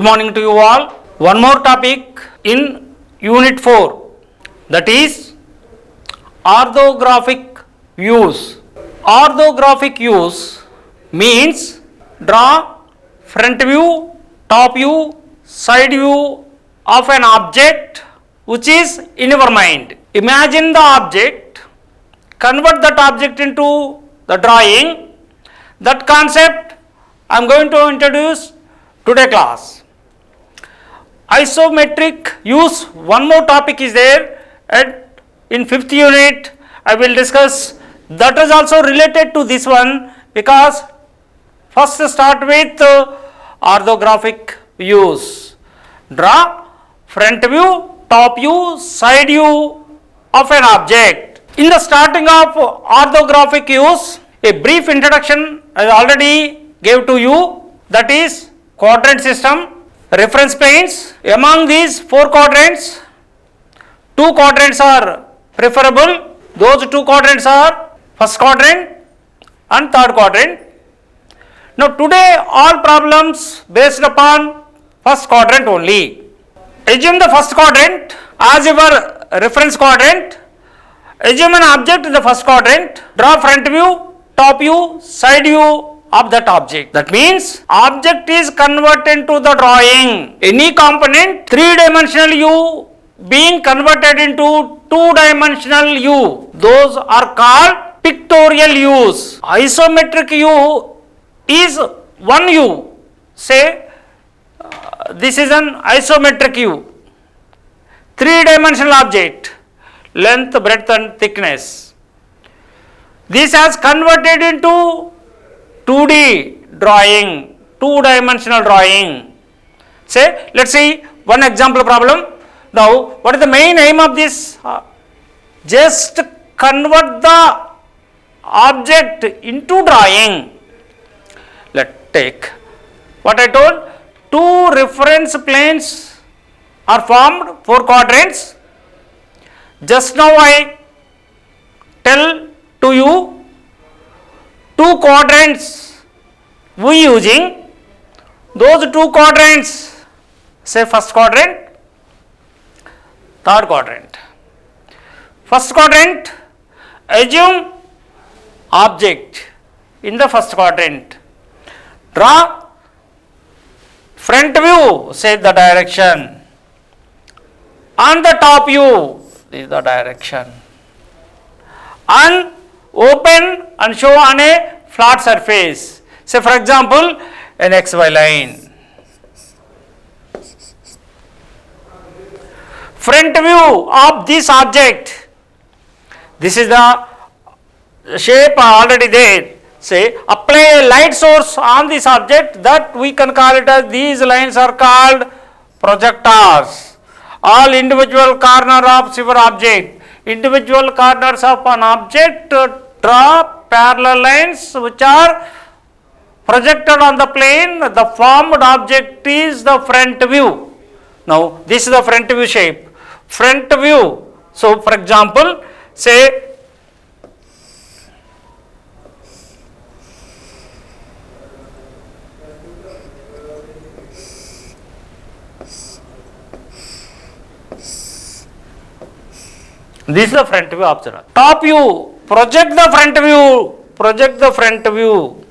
Good morning to you all. One more topic in Unit 4, that is orthographic views. Orthographic views means draw front view, top view, side view of an object which is in your mind. Imagine the object, convert that object into the drawing. That concept I am going to introduce today class. Isometric use, one more topic is there, and in 5th unit I will discuss. That is also related to this one, because first start with orthographic views. Draw front view, top view, side view of an object. In the starting of orthographic use, a brief introduction I already gave to you, that is quadrant system, reference planes. Among these 4 quadrants, 2 quadrants are preferable. Those 2 quadrants are first quadrant and third quadrant. Now today all problems based upon first quadrant only. Assume the first quadrant as your reference quadrant. Assume an object in the first quadrant. Draw front view, top view, side view of that object. That means object is converted to the drawing. Any component 3-dimensional U being converted into 2-dimensional U, those are called pictorial U's. Isometric U is one U. Say this is an isometric U. 3-dimensional object, length, breadth and thickness. This has converted into 2D drawing, 2-dimensional drawing. Say, let's see one example problem. Now, what is the main aim of this? Just convert the object into drawing. Let's take what I told. 2 reference planes are formed, 4 quadrants. Just now I tell to you 2 quadrants we using. Those 2 quadrants, say first quadrant, third quadrant. First quadrant, assume object in the first quadrant. Draw front view, say the direction, and the top view, this is the direction, and open and show on a flat surface. Say for example an XY line. Front view of this object, this is the shape already there. Say apply a light source on this object, that we can call it as, these lines are called projectors. All individual corner of your object, individual corners of an object, draw parallel lines which are projected on the plane. The formed object is the front view. Now this is the front view shape, front view. So for example, say this is the front view of the top view. Project the front view, project the front view.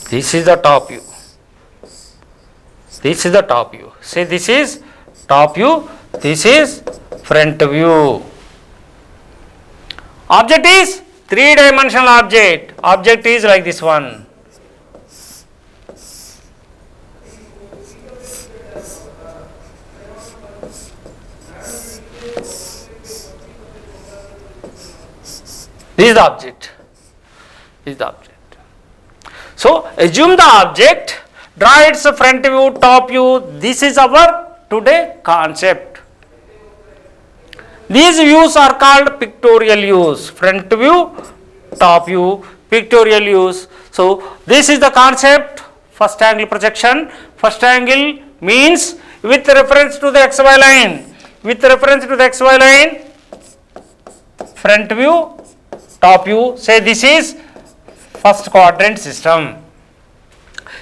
This is the top view. This is the top view. Say this is top view, this is front view. Object is 3-dimensional object. Object is like this one. This is the object. This is the object. So assume the object, draw its front view, top view. This is our today concept. These views are called pictorial views. Front view, top view, pictorial views. So this is the concept. First angle projection. First angle means with reference to the XY line. With reference to the XY line, front view, top view. Say this is first quadrant system.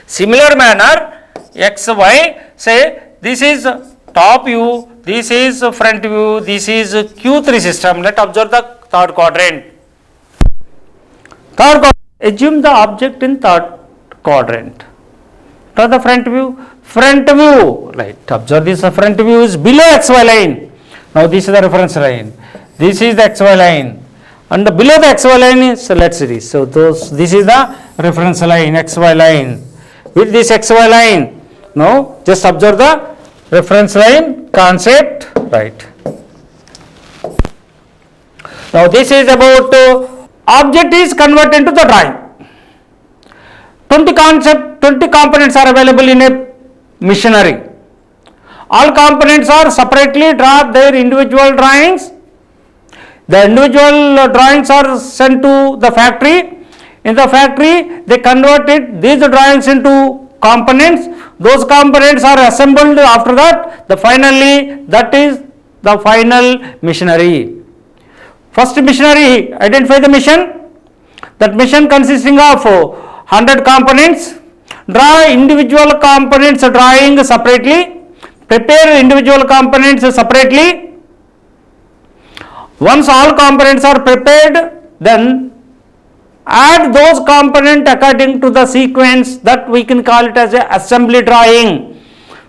Similar manner, X, Y, say this is top view, this is front view, this is Q3 system. Let observe the third quadrant. Third quadrant, assume the object in third quadrant. To the front view, right, observe this front view is below XY line. Now this is the reference line, this is the XY line, and below the XY line is, so let's see this. So this is the reference line, XY line. With this XY line, now just observe the reference line concept, right. Now this is about object is converted into the drawing. 20 components are available in a machinery. All components are separately draw their individual drawings. The individual drawings are sent to the factory. In the factory, they converted these drawings into components. Those components are assembled after that. Finally, that is the final machinery. First machinery, identify the machine. That machine consisting of 100 components. Draw individual components drawing separately. Prepare individual components separately. Once all components are prepared, then add those components according to the sequence that we can call it as a assembly drawing.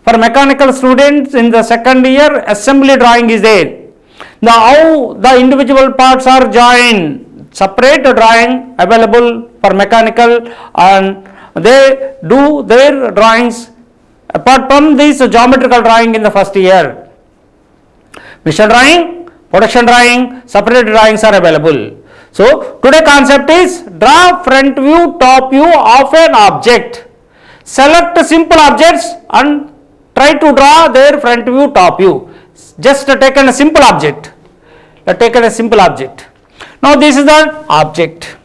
For mechanical students in the second year, assembly drawing is there. Now how the individual parts are joined, separate drawing available for mechanical, and they do their drawings apart from this geometrical drawing in the first year. Mission drawing, production drawing, separate drawings are available. So today concept is draw front view, top view of an object. Select simple objects and try to draw their front view, top view. Just take a simple object. Take a simple object. Now this is the object,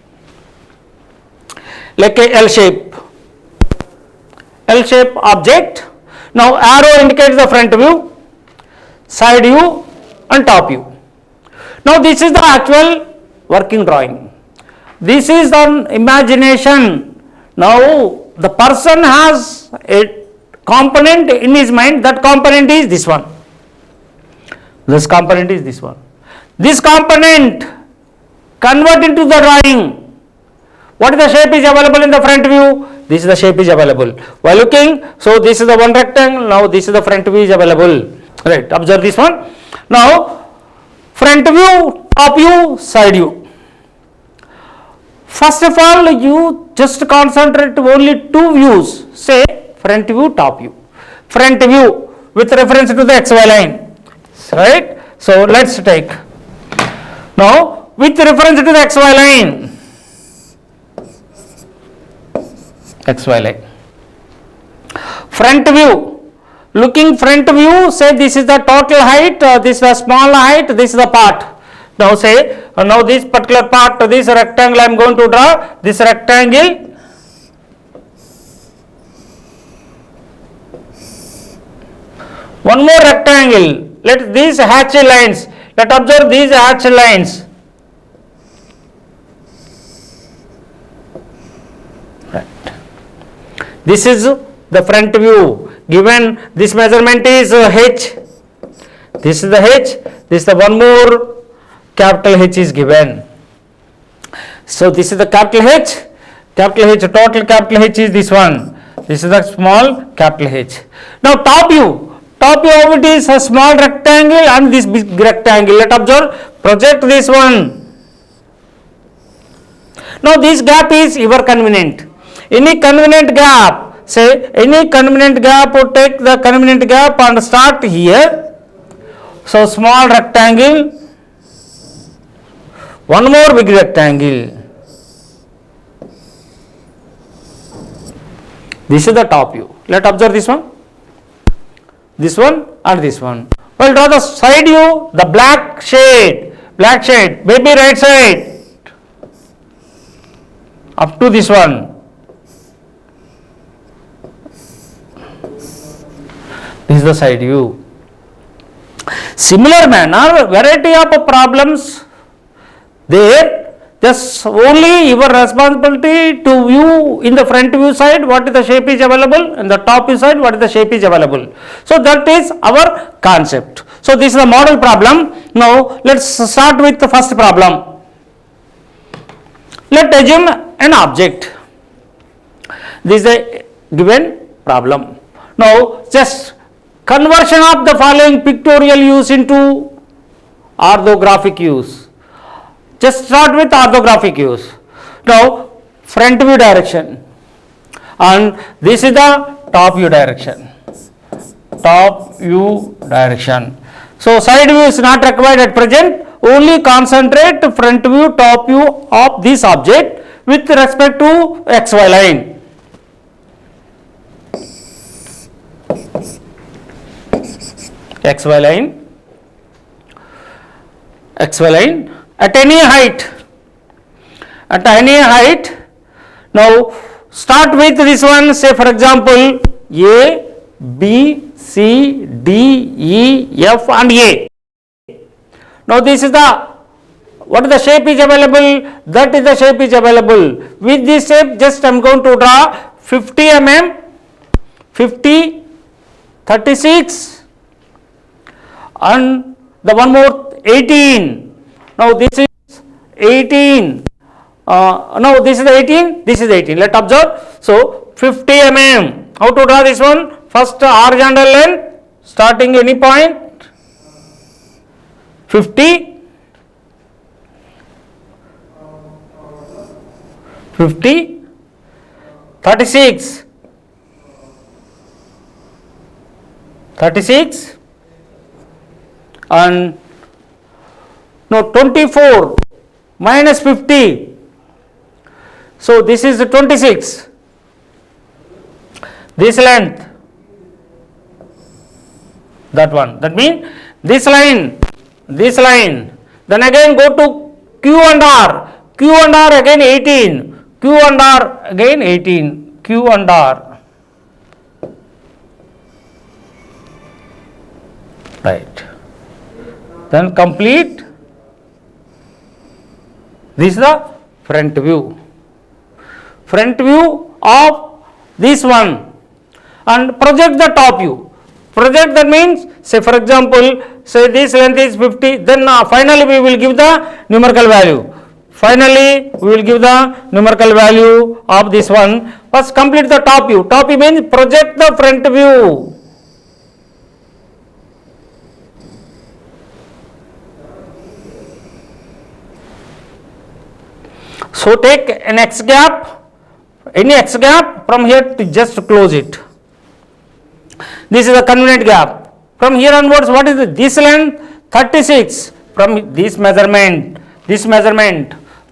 like a L shape object. Now arrow indicates the front view, side view and top view. Now this is the actual working drawing. This is an imagination. Now the person has a component in his mind. That component is this one. This component is this one. This component convert into the drawing. What is the shape is available in the front view? This is the shape is available. While looking, so this is the one rectangle. Now this is the front view is available. Right. Observe this one. Now front view, top view, side view. First of all, you just concentrate only two views. Say front view, top view. Front view with reference to the XY line. Right. So let's take. Now with reference to the XY line. XY line. Front view. Looking front view, say this is the total height, this is the small height, this is the part. Now say, now this particular part, this rectangle I am going to draw, this rectangle. One more rectangle, let these hatched lines, let observe these hatched lines. Right. This is the front view. Given this measurement is h, this is the h, this is the one more capital H is given. So this is the capital H, total capital H is this one. This is the small capital H. Now top view of it is a small rectangle and this big rectangle. Let observe, project this one. Now this gap is your convenient. Any convenient gap. Say any convenient gap, or take the convenient gap and start here. So small rectangle, one more big rectangle. This is the top view. Let observe this one and this one. Well, draw the side view, the black shade, maybe right side up to this one. This is the side view. Similar manner, variety of problems there. just only your responsibility to view in the front view side what is the shape is available, and the top view side what is the shape is available. So that is our concept. So this is the model problem. Now let's start with the first problem. Let assume an object. This is a given problem. Now just conversion of the following pictorial use into orthographic use. Just start with orthographic use. Now front view direction, and this is the top view direction. Top view direction. So side view is not required at present. Only concentrate front view, top view of this object with respect to XY line. XY line. XY line at any height. At any height. Now start with this one. Say for example A, B, C, D, E, F and A. Now this is the, what is the shape is available, that is the shape is available. With this shape just I am going to draw 50 mm, 50, 36 and the one more 18. Now this is 18. Now this is 18, this is 18. Let observe. So 50 mm. How to draw this one? First horizontal line starting any point 50, 50, 36, 36 and now 24 minus 50. So this is 26. This length, that one. That means this line, then again go to Q and R. Q and R again 18. Q and R again 18. Q and R. Right. Then complete. This is the front view. Front view of this one, and project the top view. Project, that means say for example say this length is 50, then finally we will give the numerical value. Finally we will give the numerical value of this one. First complete the top view. Top view means project the front view. So take an X gap, any X gap from here to just close it. This is a convenient gap. From here onwards, what is this length? 36. From this measurement,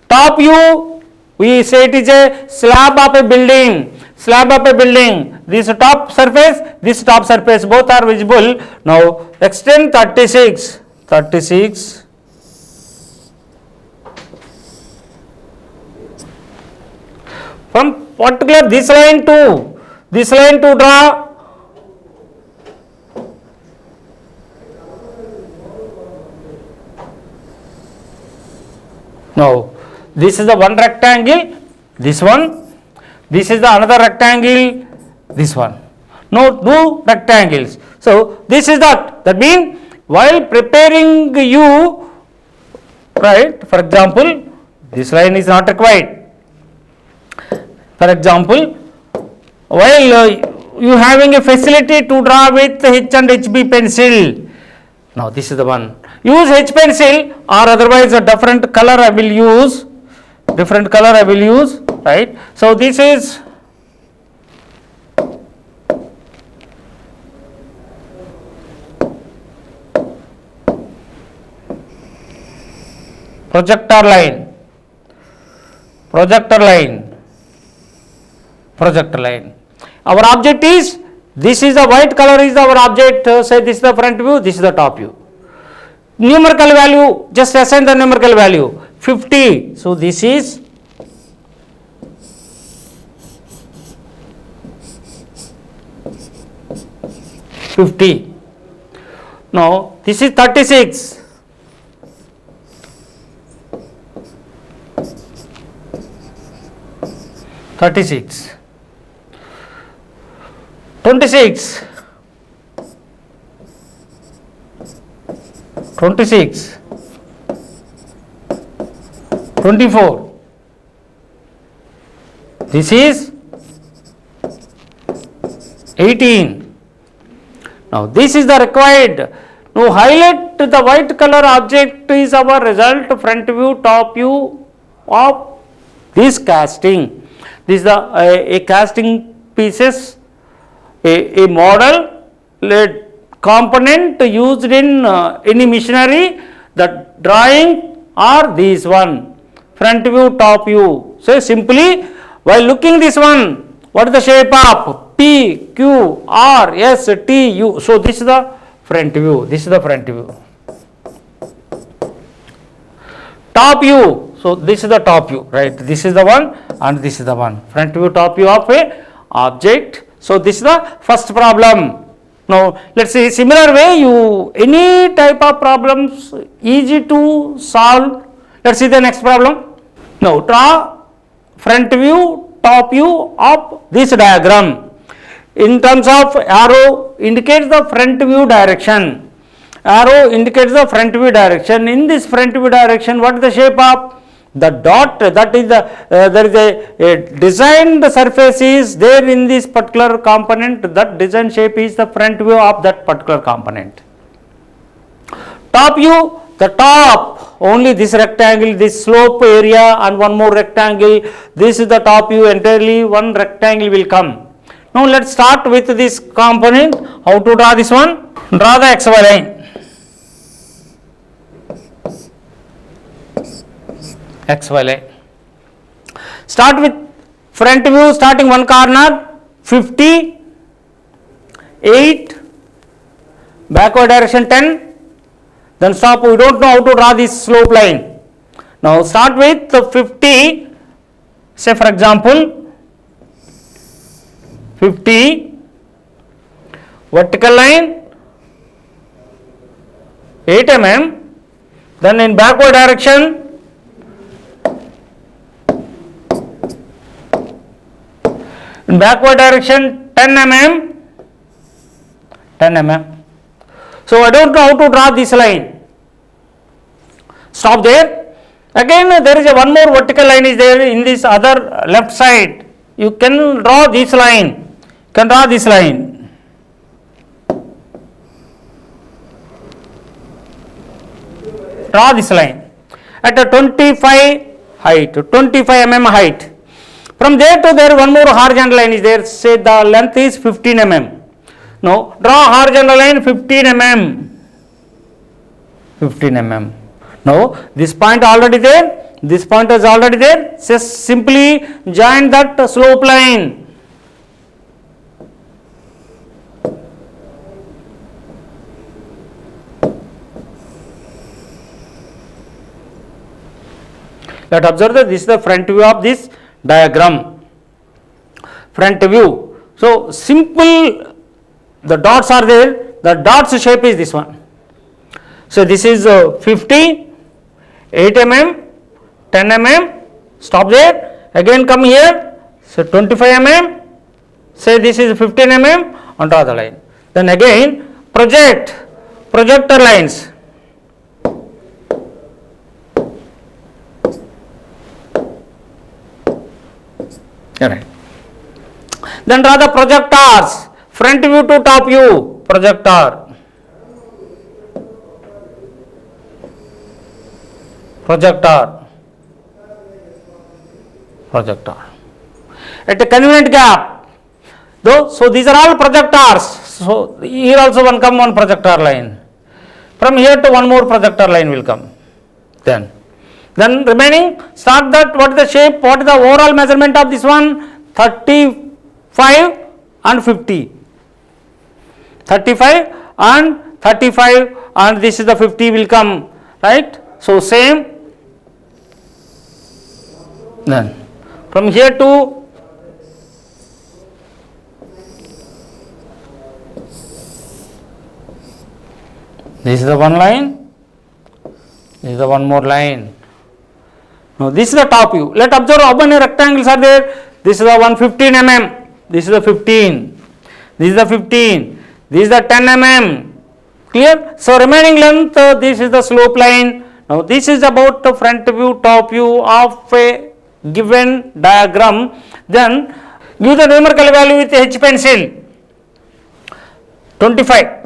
top view, we say it is a slab of a building. This top surface, both are visible. Now extend 36. From particular this line to draw. Now this is the one rectangle, this one, this is the another rectangle, this one. Now two rectangles. So this is that means while preparing you, right, for example this line is not required. For example, while you having a facility to draw with H and HB pencil, now this is the one. Use H pencil or otherwise a different color I will use. Right. So this is projector line. Our object is, this is the white color is our object. Say this is the front view, this is the top view. Numerical value, just assign the numerical value 50. So this is 50. Now this is 36. 36, 26, 26, 24. This is 18. Now this is the required. Now highlight the white color object is our result front view, top view of this casting. This is the a casting pieces, a model component used in any machinery. The drawing are these one, front view, top view. So simply while looking this one, what is the shape of P, Q, R, S, T, U. So this is the front view. This is the front view. Top view. So this is the top view, right? This is the one and this is the one. Front view, top view of a object. So this is the first problem. Now let's see similar way you any type of problems easy to solve. Let's see the next problem. Now draw front view, top view of this diagram. In terms of arrow indicates the front view direction. Arrow indicates the front view direction. In this front view direction, what is the shape of the dot? That is the there is a designed surface is there in this particular component. That design shape is the front view of that particular component. Top view, the top only this rectangle, this slope area and one more rectangle. This is the top view entirely. One rectangle will come. Now let us start with this component. How to draw this one? Draw the XY line. XY line. Start with front view starting one corner 50, 8, backward direction 10, then stop. We don't know how to draw this slope line. Now start with 50, say for example 50, vertical line 8 mm, then in backward direction in backward direction 10 mm, 10 mm. So I don't know how to draw this line. Stop there. Again there is a one more vertical line is there in this other left side. You can draw this line. Can draw this line. Draw this line at a 25 height, 25 mm height. From there to there one more horizontal line is there. Say the length is 15 mm. Now draw horizontal line 15 mm. 15 mm. Now this point already there. This point is already there. Just simply join that slope line. Let us observe that this is the front view of this diagram. Front view. So simple, the dots are there. The dots shape is this one. So this is 50, 8 mm, 10 mm. Stop there. Again come here. So 25 mm. Say this is 15 mm and draw the line. Then again projector lines. Right. Then draw the projectors, front view to top view, projector. At a convenient gap. Though, so these are all projectors. So here also one projector line. From here to one more projector line will come. Then remaining, start that, what is the shape, what is the overall measurement of this one, 35 and 50. 35 and 35 and this is the 50 will come, right. So same. Then from here to this is the one line, this is the one more line. Now this is the top view. Let observe how many rectangles are there. this is the 115 mm, this is the 15, this is the 15, this is the 10 mm, clear? So remaining length, this is the slope line. Now this is about the front view, top view of a given diagram. Then give the numerical value with H pencil. 25.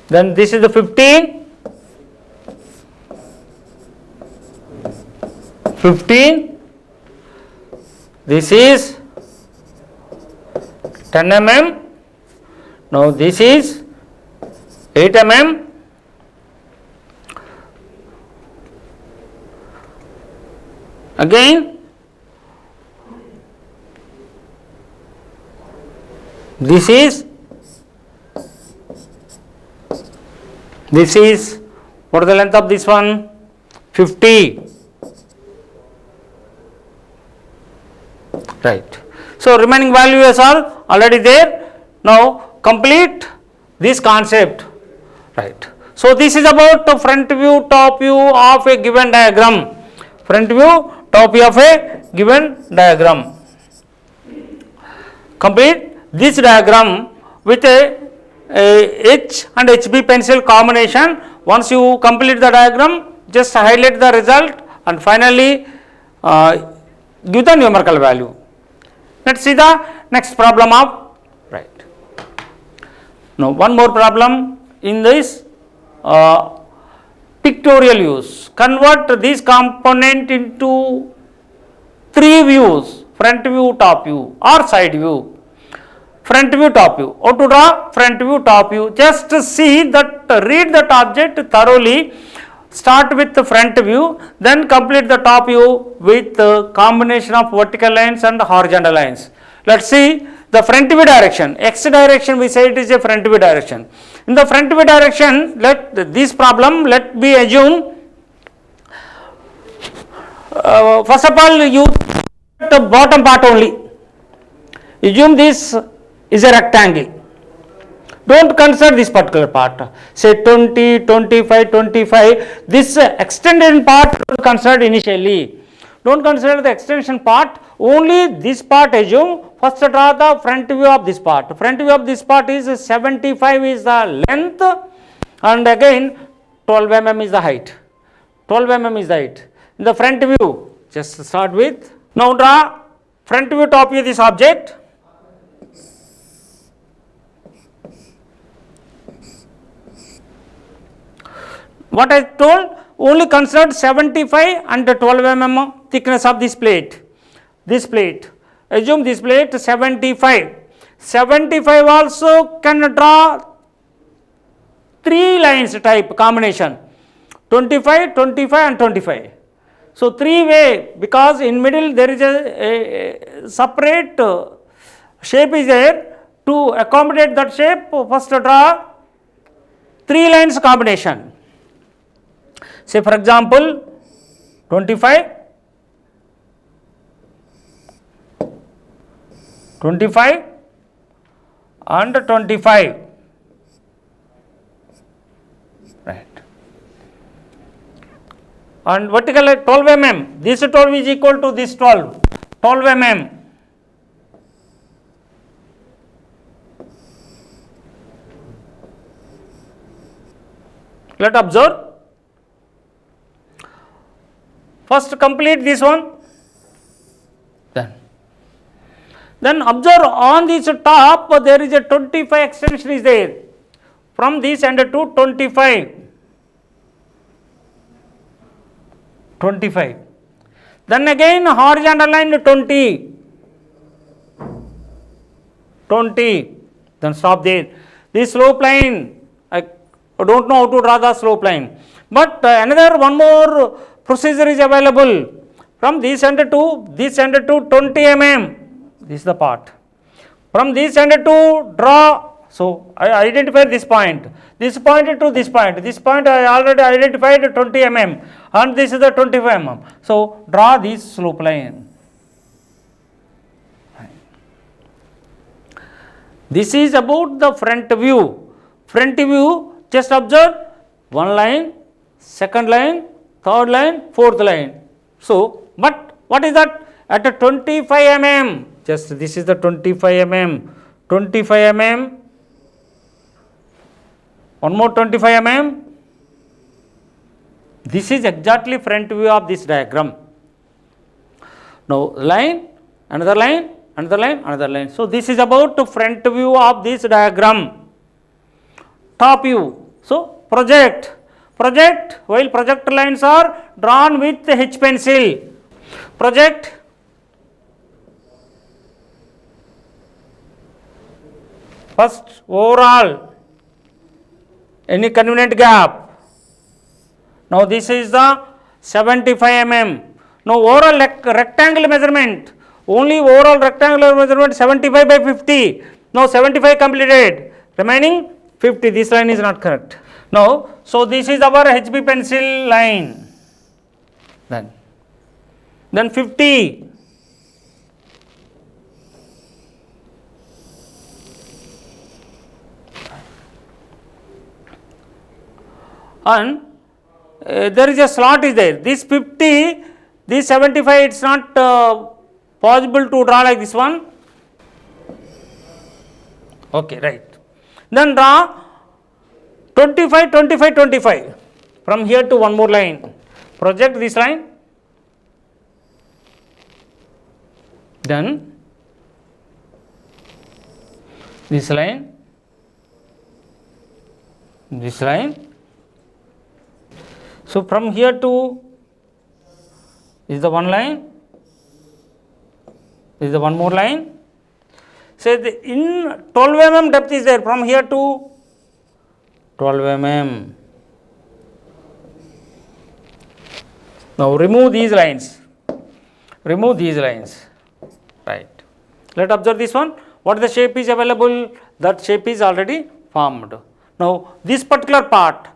Then this is the 15. 15. This is 10 mm. Now this is 8 mm. Again this is what is the length of this one? 50. Right. So remaining values are already there. Now complete this concept. Right. So this is about the front view, top view of a given diagram. Front view, top view of a given diagram. Complete this diagram with a H and HB pencil combination. Once you complete the diagram, just highlight the result and finally give the numerical value. Let's see the next problem of, right. Now one more problem in this pictorial use. Convert this component into three views: front view, top view or side view. Front view, top view. How to draw front view, top view? Just see that, read that object thoroughly. Start with the front view, then complete the top view with the combination of vertical lines and horizontal lines. Let's see the front view direction. X direction we say it is a front view direction. In the front view direction, let this problem, let me assume, first of all you the bottom part only. Assume this is a rectangle. Don't consider this particular part. Say 20, 25, 25. This extended part considered initially. Don't consider the extension part. Only this part assume. First draw the front view of this part. Front view of this part is 75 is the length and again 12 mm is the height. 12 mm is the height. In the front view, just start with. Now draw front view, top view this object. What I told, only considered 75 and 12 mm thickness of this plate. This plate. Assume this plate 75. 75 also can draw three lines type combination. 25, 25 and 25. So three way, because in middle there is a separate shape is there. To accommodate that shape, first draw three lines combination. Say for example 25, 25 and 25, right, and vertical 12 mm, this 12 is equal to this 12 mm. Let observe. First complete this one, then observe on this top there is a 25 extension is there from this end to 25, then again horizontal line 20, then stop there. This slope line, I don't know how to draw the slope line, but another one more procedure is available. From this end to 20 mm, this is the part. From this end to draw, so I identify this point to this point I already identified 20 mm and this is the 25 mm. So draw this slope line. This is about the front view. front view, just observe one line, second line, third line, fourth line. So, but what is that? At a 25 mm, just this is the 25 mm, 25 mm, one more 25 mm. This is exactly front view of this diagram. Now, line, another line, another line, another line. So, this is about the front view of this diagram. Top view. So, project, while project lines are drawn with H pencil. Project, first overall, any convenient gap. Now, this is the 75 mm. Now, overall rectangle measurement, only overall rectangular measurement 75 by 50. Now, 75 completed, remaining 50. This line is not correct. Now, so this is our HB pencil line. Then 50. And there is a slot is there. This 50, this 75, it's not possible to draw like this one. Okay, right. Then draw 25, 25, 25. From here to one more line. Project this line. Then this line. This line. So, from here to is the one line, is the one more line. Say in 12 mm depth is there from here to 12 mm. Now, remove these lines, right. Let us observe this one. What the shape is available? That shape is already formed. Now, this particular part,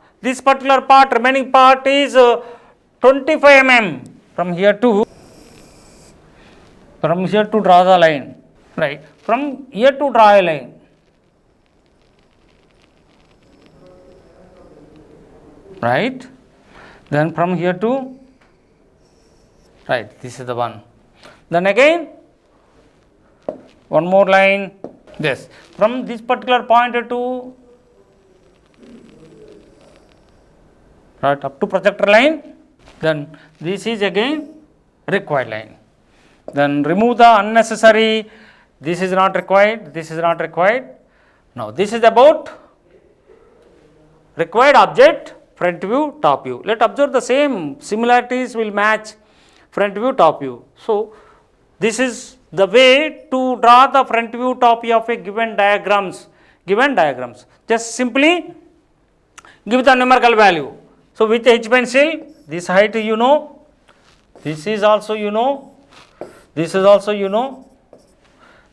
remaining part is 25 mm from here to draw the line, right. From here to draw a line, right. Then from here to, right, this is the one. Then again one more line, this from this particular point to, right, up to projector line. Then this is again required line. Then remove the unnecessary, this is not required, this is not required. Now, this is about required object, front view, top view. Let us observe the same similarities will match front view, top view. So, this is the way to draw the front view, top view of a given diagrams. Just simply give the numerical value. So, with H pencil, this height you know, this is also you know, this is also you know.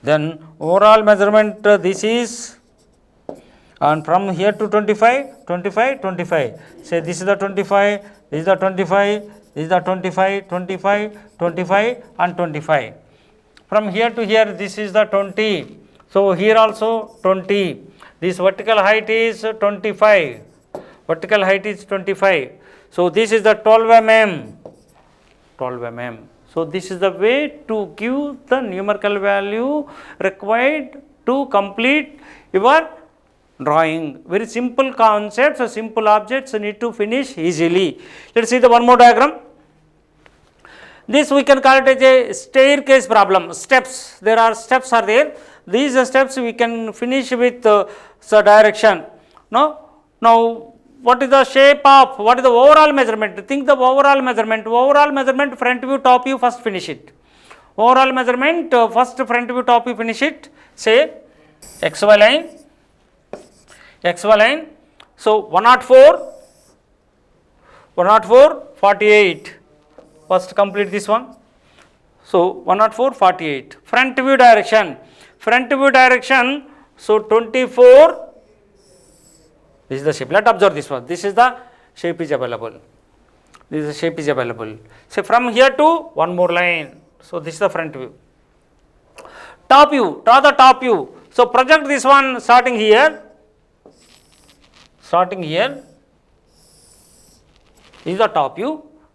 Then overall measurement this is, and from here to 25, 25, 25. Say this is the 25, this is the 25, this is the 25, 25, 25 and 25. From here to here this is the 20. So, here also 20. This vertical height is 25. Vertical height is 25. So, this is the 12 mm. 12 mm. So, this is the way to give the numerical value required to complete your drawing. Very simple concepts, simple objects need to finish easily. Let us see the one more diagram. This we can call it as a staircase problem. Steps, there are steps are there. These steps we can finish with the direction. Now, what is the shape of, what is the overall measurement? Think the overall measurement, front view, top view, first finish it. Overall measurement, first front view, top view, finish it. Say XY line. So, 104, 48. First complete this one. So, 104, 48. Front view direction. So, 24. This is the shape. Let us observe this one. This is the shape is available. So, from here to one more line. So, this is the front view. Top view, draw the top view. So, project this one starting here. starting here is the top view.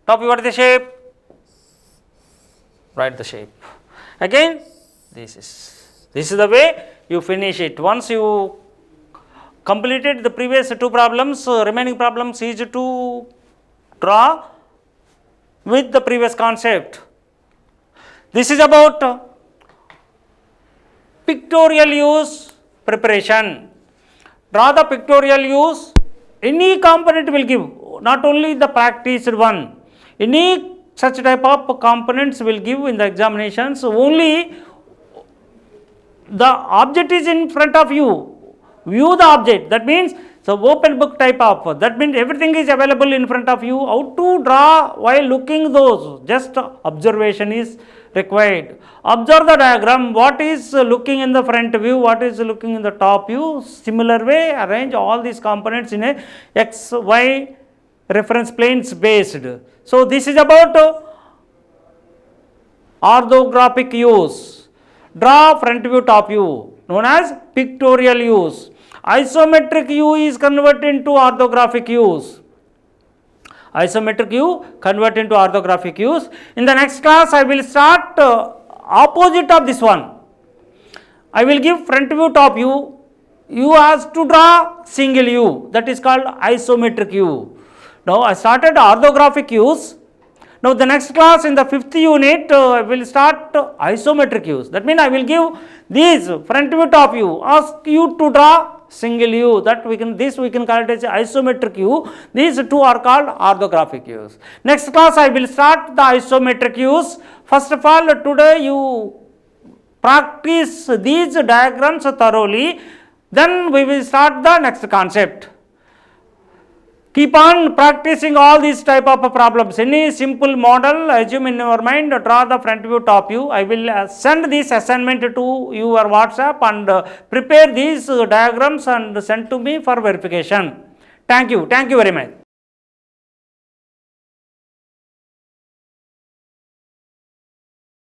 Top view, what is the shape? Write the shape. Again, this is the way you finish it. Once you completed the previous two problems, remaining problems is to draw with the previous concept. This is about pictorial use preparation. Draw the pictorial use. Any component will give, not only the practiced one. Any such type of components will give in the examinations. Only the object is in front of you. View the object. That means the open book type of. That means everything is available in front of you. How to draw while looking those? Just observation is required. Observe the diagram. What is looking in the front view? What is looking in the top view? Similar way, arrange all these components in a X, Y reference planes based. So this is about orthographic use. Draw front view, top view, known as pictorial use. Isometric view is converted into orthographic use. Isometric view convert into orthographic use. In the next class, I will start opposite of this one. I will give front view, top view. You have to draw single view. That is called isometric view. Now I started orthographic use. Now the next class in the 5th unit, I will start isometric use. That means I will give these front view, top view. Ask you to draw single view. That we can call it as isometric view. These two are called orthographic use. Next class I will start the isometric use. First of all, today you practice these diagrams thoroughly. Then we will start the next concept. Keep on practicing all these type of problems. Any simple model, assume in your mind, draw the front view, top view. I will send this assignment to your WhatsApp and prepare these diagrams and send to me for verification. Thank you very much.